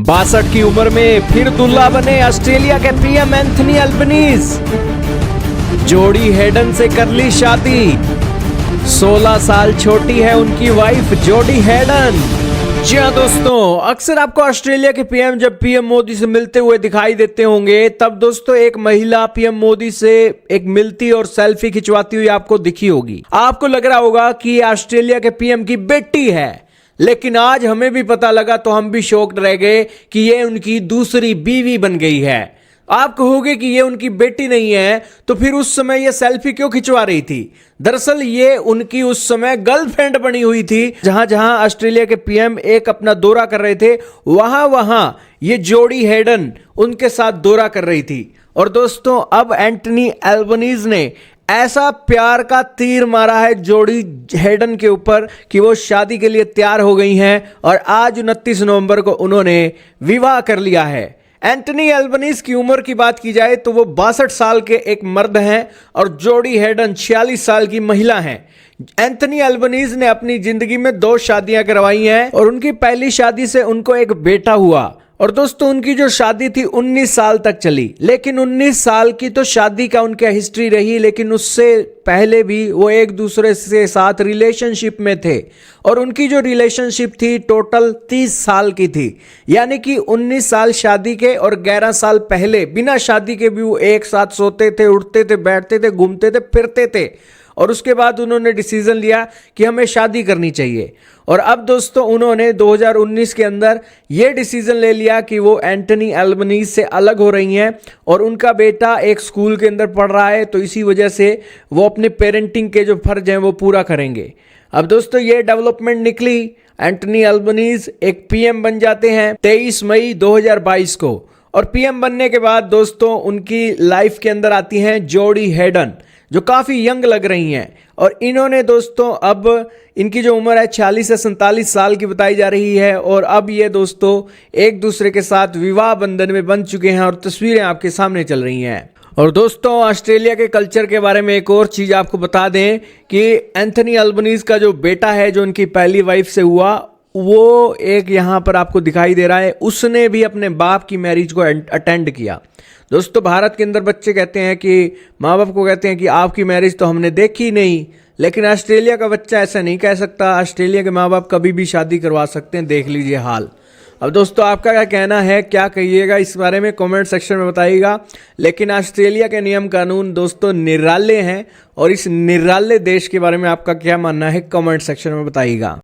62 की उम्र में फिर दुल्हा बने ऑस्ट्रेलिया के पीएम एंथनी अल्बनीज। जोडी हेडन से कर ली शादी। 16 साल छोटी है उनकी वाइफ जोडी हेडन। जी हाँ दोस्तों, अक्सर आपको ऑस्ट्रेलिया के पीएम जब पीएम मोदी से मिलते हुए दिखाई देते होंगे, तब दोस्तों एक महिला पीएम मोदी से एक मिलती और सेल्फी खिंचवाती हुई आपको दिखी होगी। आपको लग रहा होगा कि ये ऑस्ट्रेलिया के पीएम की बेटी है, लेकिन आज हमें भी पता लगा तो हम भी शॉक्ड रह गए कि ये उनकी दूसरी बीवी बन गई है। आप कहोगे कि ये उनकी बेटी नहीं है, तो फिर उस समय ये सेल्फी क्यों खिंचवा रही थी? दरअसल ये उनकी उस समय गर्लफ्रेंड बनी हुई थी। जहां जहां ऑस्ट्रेलिया के पीएम एक अपना दौरा कर रहे थे, वहां वहां ये जोडी हेडन उनके साथ दौरा कर रही थी। और दोस्तों, अब एंथनी अल्बनीज ने ऐसा प्यार का तीर मारा है जोडी हेडन के ऊपर कि वो शादी के लिए तैयार हो गई हैं और आज 29 नवंबर को उन्होंने विवाह कर लिया है। एंथनी अल्बनीज की उम्र की बात की जाए तो वो 62 साल के एक मर्द हैं और जोडी हेडन 46 साल की महिला हैं। एंथनी अल्बनीज ने अपनी जिंदगी में 2 शादियां करवाई हैं और उनकी पहली शादी से उनको एक बेटा हुआ। और दोस्तों, उनकी जो शादी थी 19 साल तक चली, लेकिन 19 साल की तो शादी का उनका हिस्ट्री रही, लेकिन उससे पहले भी वो एक दूसरे से साथ रिलेशनशिप में थे और उनकी जो रिलेशनशिप थी टोटल 30 साल की थी। यानी कि 19 साल शादी के और 11 साल पहले बिना शादी के भी वो एक साथ सोते थे, उठते थे, बैठते थे, घूमते थे, फिरते थे। और उसके बाद उन्होंने डिसीजन लिया कि हमें शादी करनी चाहिए। और अब दोस्तों, उन्होंने 2019 के अंदर यह डिसीजन ले लिया कि वो एंथनी अल्बनीज से अलग हो रही हैं और उनका बेटा एक स्कूल के अंदर पढ़ रहा है, तो इसी वजह से वो अपने पेरेंटिंग के जो फर्ज हैं वो पूरा करेंगे। अब दोस्तों, ये डेवलपमेंट निकली, एंथनी अल्बनीज एक पीएम बन जाते हैं 23 मई 2022 को। और पीएम बनने के बाद दोस्तों, उनकी लाइफ के अंदर आती हैं जोडी हेडन, जो काफ़ी यंग लग रही हैं। और इन्होंने दोस्तों, अब इनकी जो उम्र है 46 से 47 साल की बताई जा रही है और अब ये दोस्तों एक दूसरे के साथ विवाह बंधन में बन चुके हैं और तस्वीरें आपके सामने चल रही हैं। और दोस्तों, ऑस्ट्रेलिया के कल्चर के बारे में एक और चीज़ आपको बता दें कि एंथनी अल्बनीज का जो बेटा है, जो उनकी पहली वाइफ से हुआ, वो एक यहाँ पर आपको दिखाई दे रहा है, उसने भी अपने बाप की मैरिज को अटेंड किया। दोस्तों, भारत के अंदर बच्चे कहते हैं कि माँ बाप को कहते हैं कि आपकी मैरिज तो हमने देखी नहीं, लेकिन ऑस्ट्रेलिया का बच्चा ऐसा नहीं कह सकता। ऑस्ट्रेलिया के माँ बाप कभी भी शादी करवा सकते हैं, देख लीजिए हाल। अब दोस्तों, आपका क्या कहना है, क्या कहिएगा इस बारे में कमेंट सेक्शन में बताइएगा। लेकिन ऑस्ट्रेलिया के नियम कानून दोस्तों निराले हैं और इस निराले देश के बारे में आपका क्या मानना है कमेंट सेक्शन में बताइएगा।